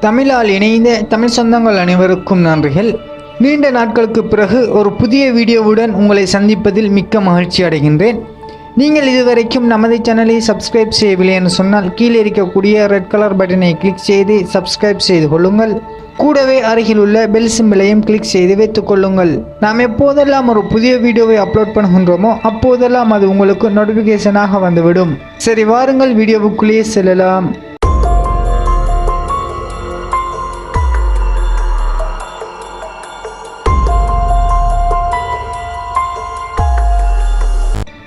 தமிழால் இணைந்த தமிழ் சொந்தங்கள் அனைவருக்கும் நன்றிகள். நீண்ட நாட்களுக்கு பிறகு ஒரு புதிய வீடியோவுடன் உங்களை சந்திப்பதில் மிக்க மகிழ்ச்சி அடைகின்றேன். நீங்கள் இதுவரைக்கும் நமது சேனலை சப்ஸ்கிரைப் செய்யவில்லை என்று சொன்னால் கீழே இருக்கக்கூடிய ரெட் கலர் பட்டனை கிளிக் செய்து சப்ஸ்கிரைப் செய்து கொள்ளுங்கள். கூடவே அருகில் உள்ள பெல் சிம்பிளையும் கிளிக் செய்து வைத்துக் கொள்ளுங்கள். நாம் எப்போதெல்லாம் ஒரு புதிய வீடியோவை அப்லோட் பண்ணுகின்றோமோ அப்போதெல்லாம் அது உங்களுக்கு நோட்டிஃபிகேஷனாக வந்துவிடும். சரி, வாருங்கள் வீடியோவுக்குள்ளேயே செல்லலாம்.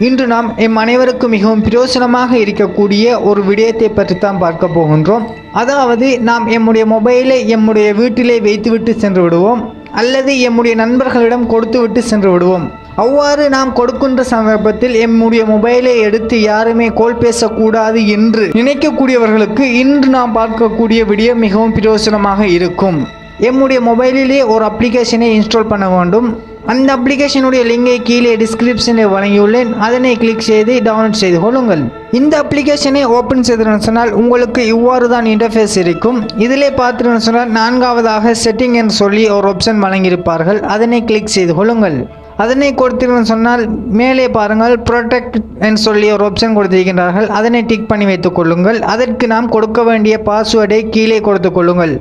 இன்று நாம் அனைவருக்கும் மிகவும் பிரயோசனமாக இருக்கக்கூடிய ஒரு விடயத்தை பற்றி தான் பார்க்க போகின்றோம். அதாவது நாம் எம்முடைய மொபைலை எம்முடைய வீட்டிலே வைத்துவிட்டு சென்று விடுவோம், அல்லது எம்முடைய நண்பர்களிடம் கொடுத்துவிட்டு சென்று விடுவோம். அவ்வாறு நாம் கொடுக்கின்ற சந்தர்ப்பத்தில் எம்முடைய மொபைலை எடுத்து யாருமே கோல் பேசக்கூடாது என்று நினைக்கக்கூடியவர்களுக்கு இன்று நாம் பார்க்கக்கூடிய விடயம் மிகவும் பிரயோசனமாக இருக்கும். எம்முடைய மொபைலிலே ஒரு அப்ளிகேஷனை இன்ஸ்டால் பண்ண வேண்டும். அந்த அப்ளிகேஷனுடைய லிங்கை கீழே டிஸ்கிரிப்ஷனில் வழங்கியுள்ளேன். அதனை கிளிக் செய்து டவுன்லோட் செய்து கொள்ளுங்கள். இந்த அப்ளிகேஷனை ஓப்பன் செய்தேன்னு சொன்னால் உங்களுக்கு இவ்வாறு தான் இன்டர்ஃபேஸ் இருக்கும். இதிலே பார்த்துன்னு சொன்னால் நான்காவதாக செட்டிங் என்று சொல்லி ஒரு ஆப்ஷன் வழங்கியிருப்பார்கள். அதனை கிளிக் செய்து கொள்ளுங்கள். அதனை கொடுத்தீங்கன்னு சொன்னால் மேலே பாருங்கள், ப்ரொடெக்ட் என்று சொல்லி ஒரு ஆப்ஷன் கொடுத்திருக்கின்றார்கள். அதனை டிக் பண்ணி வைத்துக் கொள்ளுங்கள். அதற்கு நாம் கொடுக்க வேண்டிய பாஸ்வேர்டை கீழே கொடுத்து கொள்ளுங்கள்.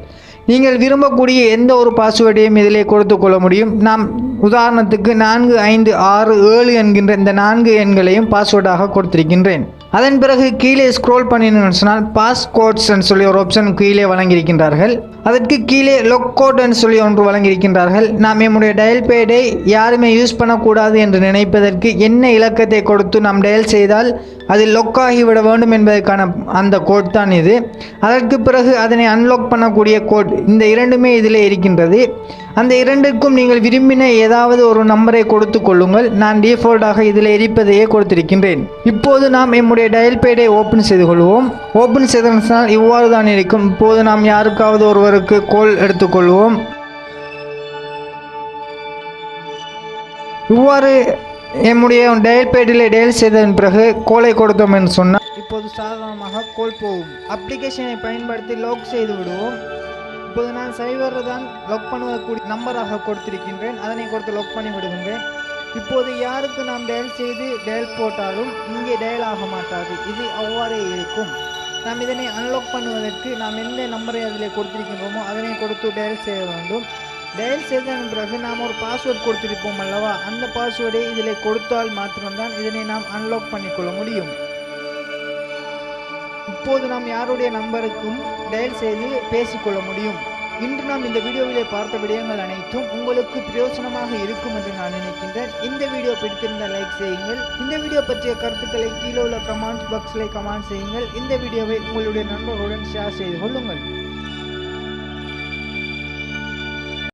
நீங்கள் விரும்பக்கூடிய எந்த ஒரு பாஸ்வேர்டையும் இதிலே கொடுத்து கொள்ள முடியும். நாம் உதாரணத்துக்கு 4 5 6 7 என்கின்ற இந்த 4 எண்களையும் பாஸ்வேர்டாக கொடுத்திருக்கின்றேன். அதன் பிறகு கீழே ஸ்க்ரோல் பண்ணினோம்னு சொன்னால் பாஸ்கோட்ஸ் என்று சொல்லி ஒரு ஆப்ஷன் கீழே வழங்கியிருக்கின்றார்கள். அதற்கு கீழே லொக்கோட் என்று சொல்லி ஒன்று வழங்கியிருக்கின்றார்கள். நாம் நம்முடைய டயல் பேடை யாருமே யூஸ் பண்ணக்கூடாது என்று நினைப்பதற்கு என்ன இலக்கத்தை கொடுத்து நாம் டயல் செய்தால் அது லொக் ஆகிவிட வேண்டும் என்பதற்கான அந்த கோட் தான் இது. அதற்கு பிறகு அதனை அன்லாக் பண்ணக்கூடிய கோட், இந்த இரண்டுமே இதிலே இருக்கின்றது. அந்த இரண்டுக்கும் நீங்கள் விரும்பின ஏதாவது ஒரு நம்பரை கொடுத்து கொள்ளுங்கள். நான் டிஃபால்ட்டாக இதில் இருப்பதையே கொடுத்திருக்கின்றேன். இப்போது நாம் நம்முடைய டயல் பேடை ஓப்பன் செய்து கொள்வோம். ஓப்பன் செய்தால் இவ்வாறு தான் இருக்கும். இப்போது நாம் யாருக்காவது ஒருவருக்கு கோல் எடுத்துக்கொள்வோம். இவ்வாறு நம்முடைய டயல் பேடில் டயல் செய்ததன் பிறகு கோலை கொடுத்தோம் என்று சொன்னால் இப்போது சாதாரணமாக கோல் போகும். அப்ளிகேஷனை பயன்படுத்தி லாக் செய்து விடுவோம். இப்போது நான் சைவர் தான் லாக் பண்ணுவதற்குரிய நம்பராக கொடுத்திருக்கின்றேன். அதனை கொடுத்து லாக் பண்ணி விடுகின்றேன். இப்போது யாருக்கு நாம் டயல் செய்து டயல் போட்டாலும் இங்கே டயல் ஆக மாட்டாது. இது அவ்வாறே இருக்கும். நாம் இதனை அன்லாக் பண்ணுவதற்கு நாம் எந்த நம்பரை அதில் கொடுத்திருக்கின்றோமோ அதனை கொடுத்து டயல் செய்ய வேண்டும். டயல் செய்ததன் பிறகு நாம் ஒரு பாஸ்வேர்ட் கொடுத்திருப்போம் அல்லவா, அந்த பாஸ்வேர்டை இதில் கொடுத்தால் மாத்திரம்தான் இதனை நாம் அன்லாக் பண்ணிக்கொள்ள முடியும். இப்போது நாம் யாருடைய நம்பருக்கும் டயல் செய்து பேசிக்கொள்ள முடியும். இன்று நாம் இந்த வீடியோவிலே பார்த்த விடயங்கள் அனைத்தும் உங்களுக்கு பிரயோஜனமாக இருக்கும் என்று நான் நினைக்கின்றேன். இந்த வீடியோ பிடித்திருந்தால் லைக் செய்யுங்கள். இந்த வீடியோ பற்றிய கருத்துக்களை கீழே உள்ள கமெண்ட்ஸ் பாக்ஸில் கமெண்ட் செய்யுங்கள். இந்த வீடியோவை உங்களுடைய நண்பர்களுடன் ஷேர் செய்து கொள்ளுங்கள்.